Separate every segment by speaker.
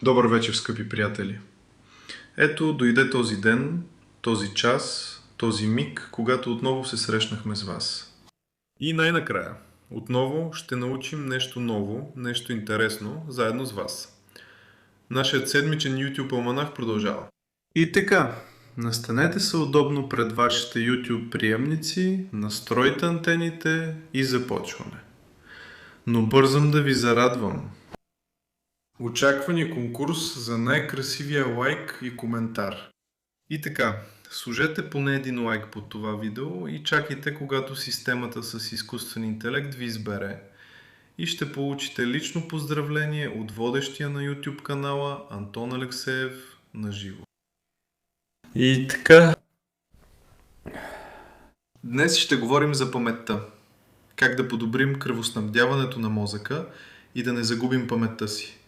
Speaker 1: Добър вечер, скъпи приятели! Ето, дойде този ден, този час, този миг, когато отново се срещнахме с вас. И най-накрая, отново ще научим нещо ново, нещо интересно, заедно с вас. Нашият седмичен YouTube алманах продължава. И така, настанете се удобно пред вашите YouTube приемници, настройте антените и започваме. Но бързам да ви зарадвам. Очаква ни конкурс за най-красивия лайк и коментар. И така, сложете поне един лайк под това видео и чакайте, когато системата с изкуствен интелект ви избере. И ще получите лично поздравление от водещия на YouTube канала Антон Алексеев на живо. И така, днес ще говорим за паметта. Как да подобрим кръвоснабдяването на мозъка и да не загубим паметта си.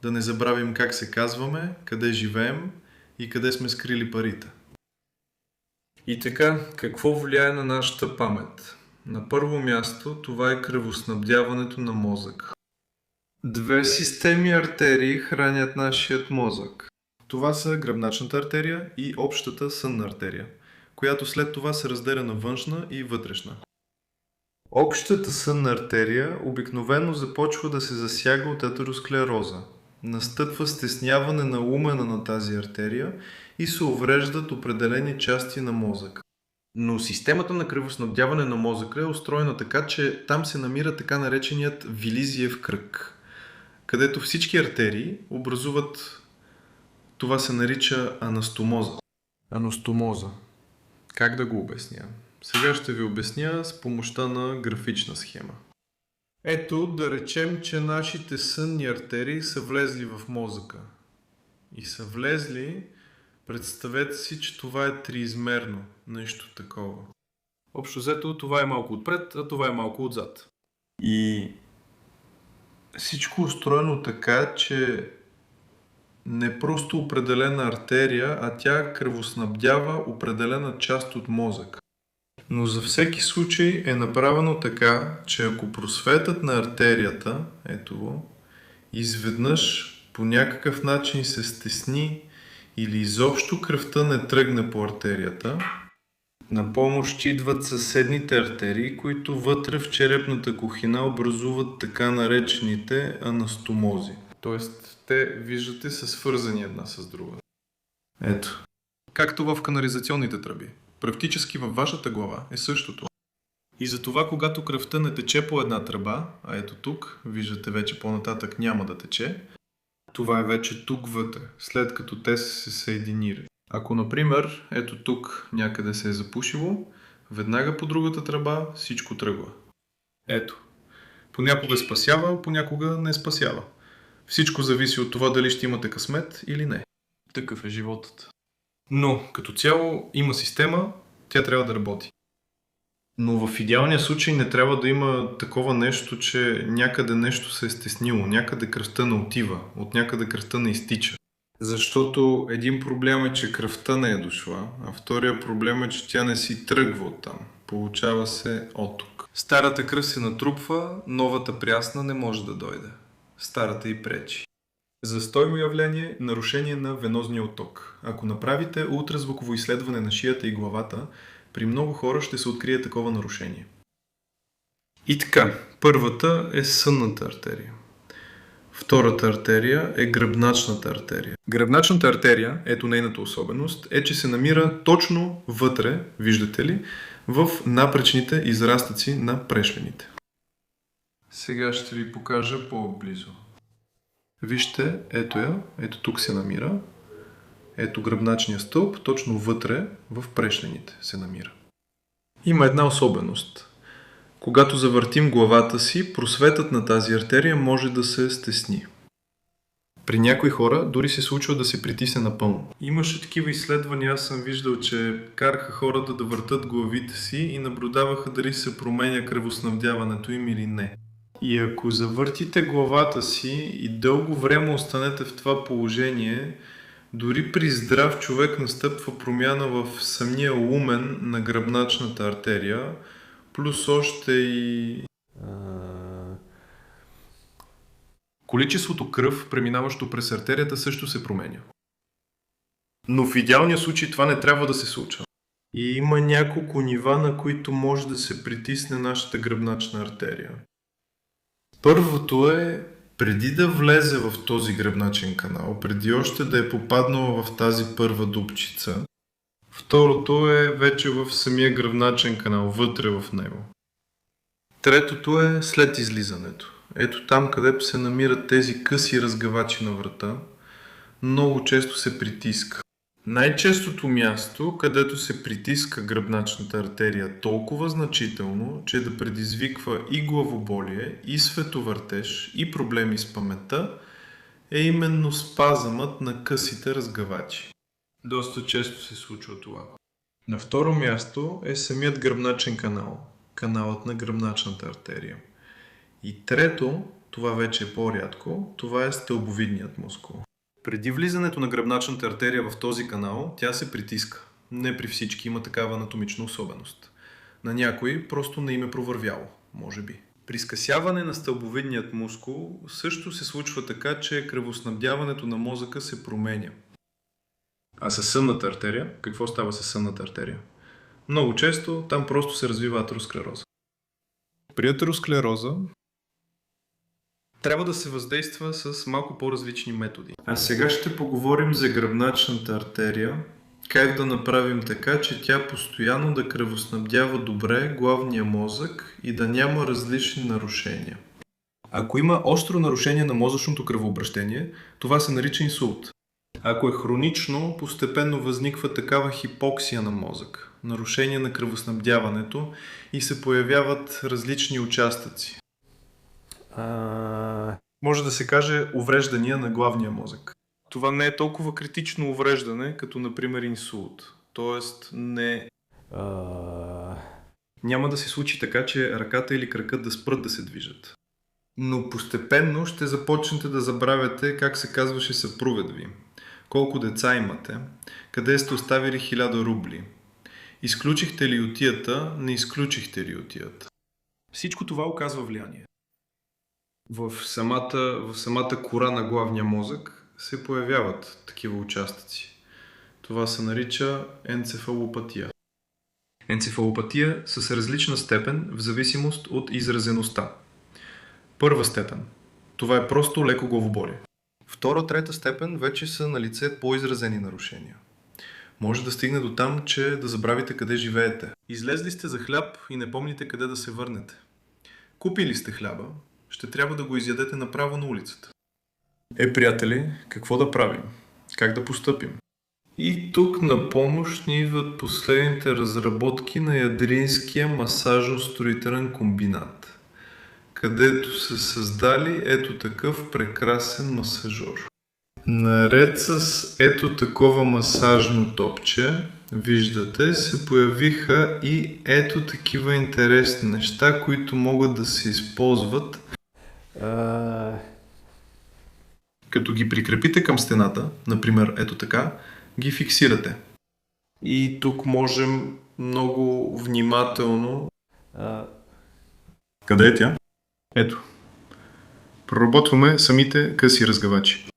Speaker 1: Да не забравим как се казваме, къде живеем и къде сме скрили парите. И така, какво влияе на нашата памет? На първо място, това е кръвоснабдяването на мозък. Две системи артерии хранят нашият мозък. Това са гръбначната артерия и общата сънна артерия, която след това се разделя на външна и вътрешна. Общата сънна артерия обикновено започва да се засяга от атеросклероза. Настъпва стесняване на лумена на тази артерия и се увреждат определени части на мозъка. Но системата на кръвоснабдяване на мозъка е устроена така, че там се намира така нареченият Вилизиев кръг, където всички артерии образуват, това се нарича анастомоза. Анастомоза. Как да го обясня? Сега ще ви обясня с помощта на графична схема. Ето, да речем, че нашите сънни артерии са влезли в мозъка. И са влезли, представете си, че това е триизмерно, нещо такова. Общо взето, това е малко отпред, а това е малко отзад. И всичко устроено така, че не просто определена артерия, а тя кръвоснабдява определена част от мозъка. Но за всеки случай е направено така, че ако просветът на артерията, ето го, изведнъж по някакъв начин се стесни или изобщо кръвта не тръгне по артерията, на помощ идват съседните артерии, които вътре в черепната кухина образуват така наречените анастомози. Тоест, те, виждате, са свързани една с друга. Ето. Както в канализационните тръби. Практически във вашата глава е същото. И затова, когато кръвта не тече по една тръба, а ето тук, виждате вече по-нататък няма да тече, това е вече тук вътре, след като те са се съединили. Ако, например, ето тук някъде се е запушило, веднага по другата тръба всичко тръгва. Ето. Понякога спасява, понякога не спасява. Всичко зависи от това дали ще имате късмет или не. Такъв е животът. Но, като цяло, има система, тя трябва да работи. Но в идеалния случай не трябва да има такова нещо, че някъде нещо се е стеснило, някъде кръвта не отива, от някъде кръвта не изтича. Защото един проблем е, че кръвта не е дошла, а втория проблем е, че тя не си тръгва оттам. Получава се отток. Старата кръв се натрупва, новата прясна не може да дойде. Старата й пречи. Застойно явление – нарушение на венозния отток. Ако направите ултразвуково изследване на шията и главата, при много хора ще се открие такова нарушение. И така, първата е сънната артерия. Втората артерия е гръбначната артерия. Гръбначната артерия, ето нейната особеност, е, че се намира точно вътре, виждате ли, в напречните израстъци на прешлените. Сега ще ви покажа по-близо. Вижте, ето я, ето тук се намира. Ето гръбначния стълб, точно вътре в прешлените се намира. Има една особеност. Когато завъртим главата си, просветът на тази артерия може да се стесни. При някои хора дори се случва да се притисне напълно. Имаше такива изследвания, аз съм виждал, че караха хората да въртат главите си и наблюдаваха дали се променя кръвоснабдяването им или не. И ако завъртите главата си и дълго време останете в това положение, дори при здрав човек настъпва промяна в самия лумен на гръбначната артерия, плюс още и Количеството кръв, преминаващо през артерията, също се променя. Но в идеалния случай това не трябва да се случва. И има няколко нива, на които може да се притисне нашата гръбначна артерия. Първото е преди да влезе в този гръбначен канал, преди още да е попаднала в тази първа дупчица. Второто е вече в самия гръбначен канал, вътре в него. Третото е след излизането. Ето там, където се намират тези къси разгъвачи на врата, много често се притиска. Най-честото място, където се притиска гръбначната артерия толкова значително, че да предизвиква и главоболие, и световъртеж, и проблеми с паметта, е именно спазъмът на късите разгъвачи. Доста често се случва това. На второ място е самият гръбначен канал, каналът на гръбначната артерия. И трето, това вече е по-рядко, това е стълбовидният мускул. Преди влизането на гръбначната артерия в този канал, тя се притиска. Не при всички има такава анатомична особеност. На някои просто не им е провървяло, може би. При скъсяване на стълбовидният мускул също се случва така, че кръвоснабдяването на мозъка се променя. А със сънната артерия? Какво става със сънната артерия? Много често там просто се развива атеросклероза. При атеросклероза трябва да се въздейства с малко по-различни методи. А сега ще поговорим за гръбначната артерия, как да направим така, че тя постоянно да кръвоснабдява добре главния мозък и да няма различни нарушения. Ако има остро нарушение на мозъчното кръвообращение, това се нарича инсулт. Ако е хронично, постепенно възниква такава хипоксия на мозък, нарушение на кръвоснабдяването и се появяват различни участъци. Може да се каже увреждания на главния мозък. Това не е толкова критично увреждане, като например инсулт. Тоест няма да се случи така, че ръката или кракът да спрат да се движат. Но постепенно ще започнете да забравяте как се казваше съпругът ви, колко деца имате, къде сте оставили 1000 рубли. Изключихте ли ютията, не изключихте ли ютията. Всичко това оказва влияние. В самата кора на главния мозък се появяват такива участъци. Това се нарича енцефалопатия. Енцефалопатия с различна степен в зависимост от изразеността. Първа степен. Това е просто леко главоболие. Втора, трета степен вече са на лице по-изразени нарушения. Може да стигне до там, че да забравите къде живеете. Излезли сте за хляб и не помните къде да се върнете. Купили сте хляба, ще трябва да го изядете направо на улицата. Приятели, какво да правим? Как да постъпим? И тук на помощ ни идват последните разработки на Ядринския масажно-строителен комбинат, където са създали ето такъв прекрасен масажор. Наред с ето такова масажно топче, виждате, се появиха и ето такива интересни неща, които могат да се използват. Като ги прикрепите към стената, например ето така, ги фиксирате. И тук можем много внимателно... Къде е тя? Ето. Проработваме самите къси разгъвачи.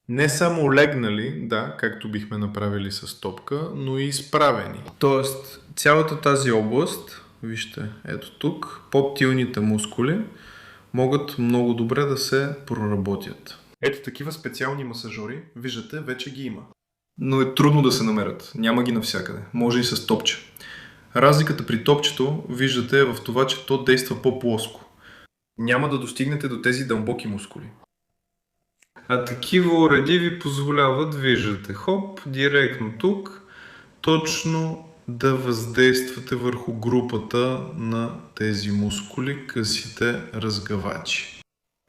Speaker 1: Не само легнали, да, както бихме направили с топка, но и изправени. Тоест, цялата тази област, вижте, ето тук, подтилните мускули, могат много добре да се проработят. Ето такива специални масажори, виждате, вече ги има. Но е трудно да се намерят, няма ги навсякъде, може и с топче. Разликата при топчето, виждате, е в това, че то действа по-плоско. Няма да достигнете до тези дълбоки мускули. А такива уреди ви позволяват, виждате, хоп, директно тук, точно да въздействате върху групата на тези мускули, късите разгъвачи.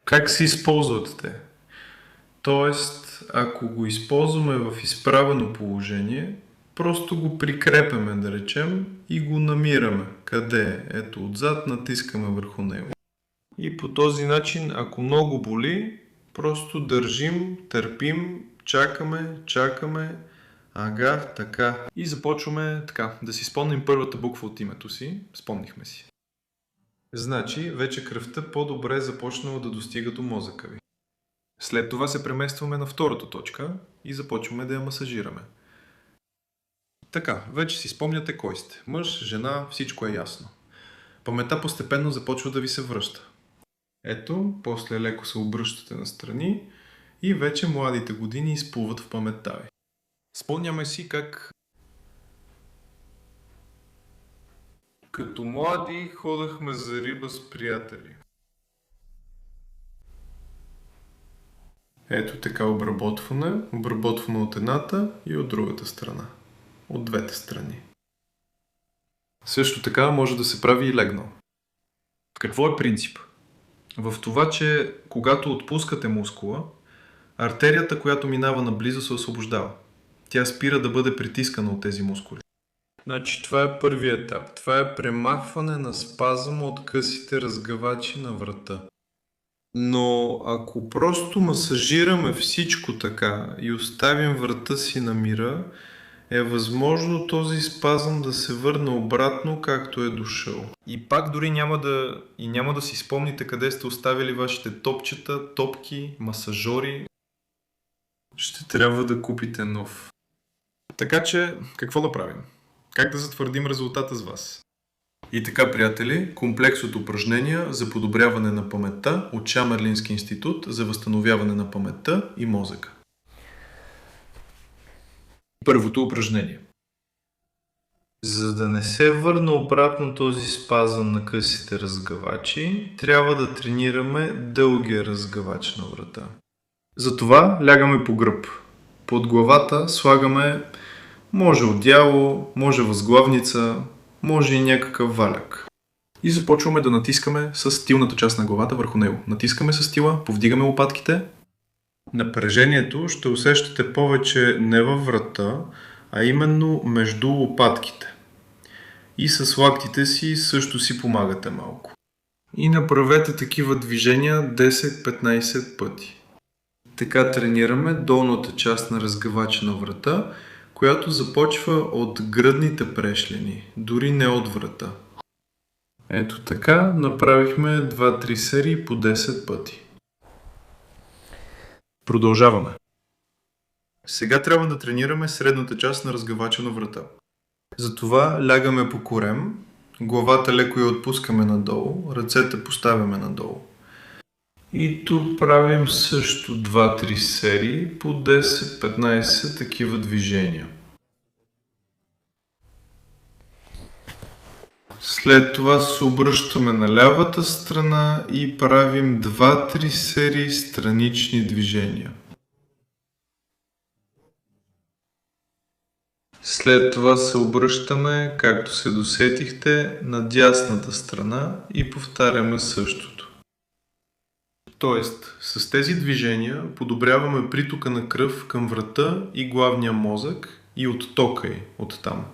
Speaker 1: Как се използват те? Тоест, ако го използваме в изправено положение, просто го прикрепяме, да речем, и го намираме. Къде е? Ето отзад, натискаме върху него. И по този начин, ако много боли, просто държим, търпим, чакаме, ага, така. И започваме така, да си спомним първата буква от името си. Спомнихме си. Значи, вече кръвта по-добре е започнала да достига до мозъка ви. След това се преместваме на втората точка и започваме да я масажираме. Така, вече си спомняте кой сте. Мъж, жена, всичко е ясно. Паметта постепенно започва да ви се връща. Ето, после леко се обръщате настрани и вече младите години изплуват в паметта ви. Спомняме си как като млади ходахме за риба с приятели. Ето така обработваме от едната и от другата страна. От двете страни. Също така може да се прави и легнал. Какво е принцип? В това, че когато отпускате мускула, артерията, която минава наблизо, се освобождава. Тя спира да бъде притискана от тези мускули. Значи това е първият етап. Това е премахване на спазъм от късите разгъвачи на врата. Но ако просто масажираме всичко така и оставим врата си на мира, е възможно този спазъм да се върне обратно, както е дошъл. И пак дори няма да си спомните къде сте оставили вашите топчета, топки, масажори. Ще трябва да купите нов. Така че, какво да правим? Как да затвърдим резултата с вас? И така, приятели, комплекс от упражнения за подобряване на паметта от Шамерлински институт за възстановяване на паметта и мозъка. Първото упражнение. За да не се върне обратно този спазъм на късите разгъвачи, трябва да тренираме дългия разгъвач на врата. Затова лягаме по гръб. Под главата слагаме може одеяло, може възглавница, може и някакъв валяк. И започваме да натискаме с тилната част на главата върху него. Натискаме с тила, повдигаме лопатките. Напрежението ще усещате повече не във врата, а именно между лопатките. И с лактите си също си помагате малко. И направете такива движения 10-15 пъти. Така тренираме долната част на разгъвача на врата, която започва от гръдните прешлени, дори не от врата. Ето така направихме 2-3 серии по 10 пъти. Продължаваме. Сега трябва да тренираме средната част на разгъвача на врата. Затова лягаме по корем, главата леко я отпускаме надолу, ръцете поставяме надолу. И тук правим също 2-3 серии по 10-15 такива движения. След това се обръщаме на лявата страна и правим 2-3 серии странични движения. След това се обръщаме, както се досетихте, на дясната страна и повтаряме същото. Тоест, с тези движения подобряваме притока на кръв към врата и главния мозък и оттока й оттам.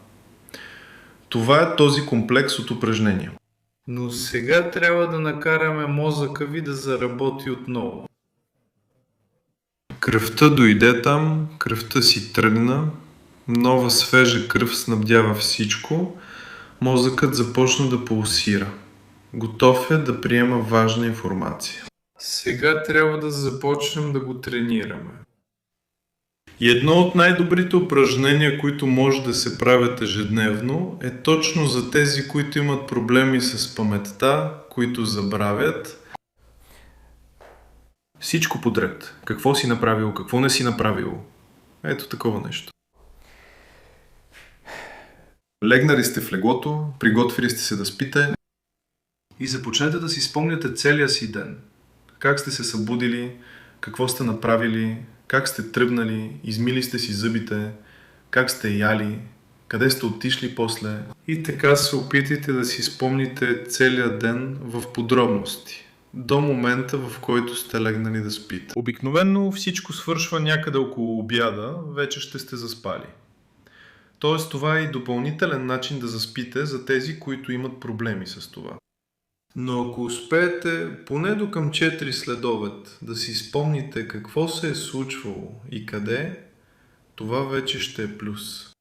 Speaker 1: Това е този комплекс от упражнения. Но сега трябва да накараме мозъка ви да заработи отново. Кръвта дойде там, кръвта си тръгна, нова свежа кръв снабдява всичко, мозъкът започна да пулсира. Готов е да приема важна информация. Сега трябва да започнем да го тренираме. И едно от най-добрите упражнения, които може да се правят ежедневно, е точно за тези, които имат проблеми с паметта, които забравят. Всичко подред. Какво си направил, какво не си направил. Ето такова нещо. Легнали сте в леглото, приготвили сте се да спите и започнете да си спомняте целия си ден. Как сте се събудили, какво сте направили, как сте тръгнали, измили сте си зъбите, как сте яли, къде сте отишли после. И така се опитайте да си спомните целия ден в подробности, до момента, в който сте легнали да спите. Обикновено всичко свършва някъде около обяда, вече ще сте заспали. Тоест това е и допълнителен начин да заспите за тези, които имат проблеми с това. Но ако успеете поне до към 4 следобед да си спомните какво се е случвало и къде, това вече ще е плюс.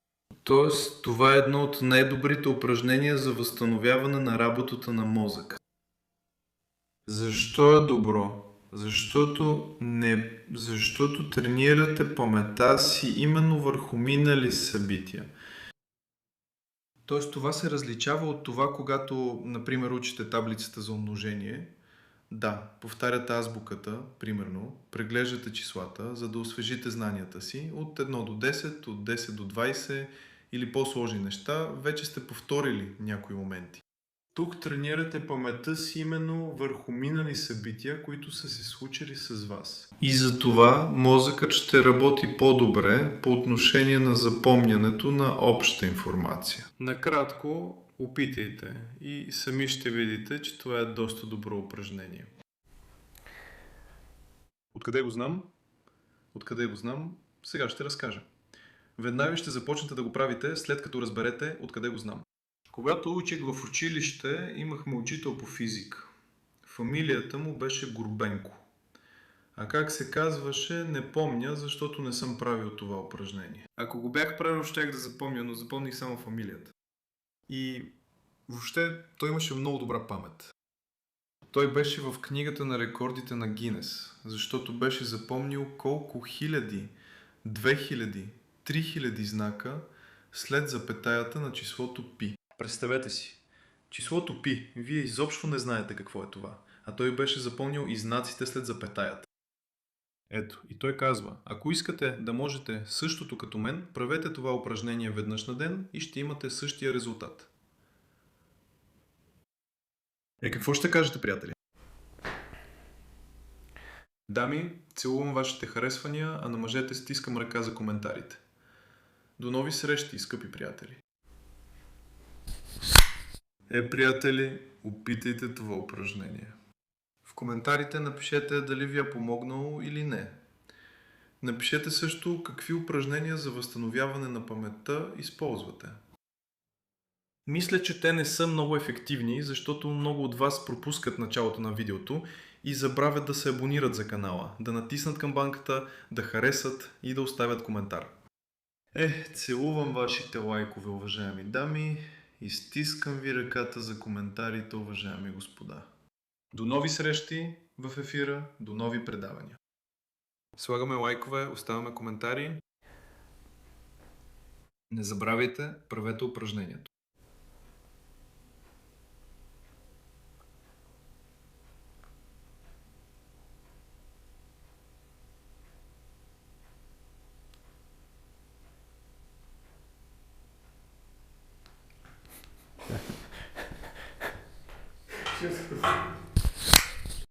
Speaker 1: Тоест, това е едно от най-добрите упражнения за възстановяване на работата на мозъка. Защо е добро? Защото тренирате паметта си именно върху минали събития. Тоест това се различава от това, когато, например, учите таблицата за умножение. Да, повтаряте азбуката, примерно, преглеждате числата, за да освежите знанията си от 1 до 10, от 10 до 20 или по-сложни неща, вече сте повторили някои моменти. Тук тренирате паметта си именно върху минали събития, които са се случили с вас. И за това мозъкът ще работи по-добре по отношение на запомнянето на обща информация. Накратко, опитайте и сами ще видите, че това е доста добро упражнение. Откъде го знам? Сега ще разкажа. Веднага ще започнете да го правите, след като разберете откъде го знам. Когато учих в училище, имахме учител по физика. Фамилията му беше Горбенко. А как се казваше, не помня, защото не съм правил това упражнение. Ако го бях правил, щях да запомня, но запомних само фамилията. И въобще той имаше много добра памет. Той беше в книгата на рекордите на Гинес, защото беше запомнил колко хиляди, 2000, 3000 знака след запетаята на числото пи. Представете си, числото пи, вие изобщо не знаете какво е това, а той беше запомнил и знаците след запетаята. Ето, и той казва, ако искате да можете същото като мен, правете това упражнение веднъж на ден и ще имате същия резултат. Какво ще кажете, приятели? Дами, целувам вашите харесвания, а на мъжете стискам ръка за коментарите. До нови срещи, скъпи приятели! Приятели, опитайте това упражнение. В коментарите напишете дали ви е помогнало или не. Напишете също какви упражнения за възстановяване на паметта използвате. Мисля, че те не са много ефективни, защото много от вас пропускат началото на видеото и забравят да се абонират за канала, да натиснат камбанката, да харесат и да оставят коментар. Целувам вашите лайкове, уважаеми дами, и стискам ви ръката за коментарите, уважаеми господа. До нови срещи в ефира, до нови предавания. Слагаме лайкове, оставяме коментари. Не забравяйте, правете упражнението. Cheers.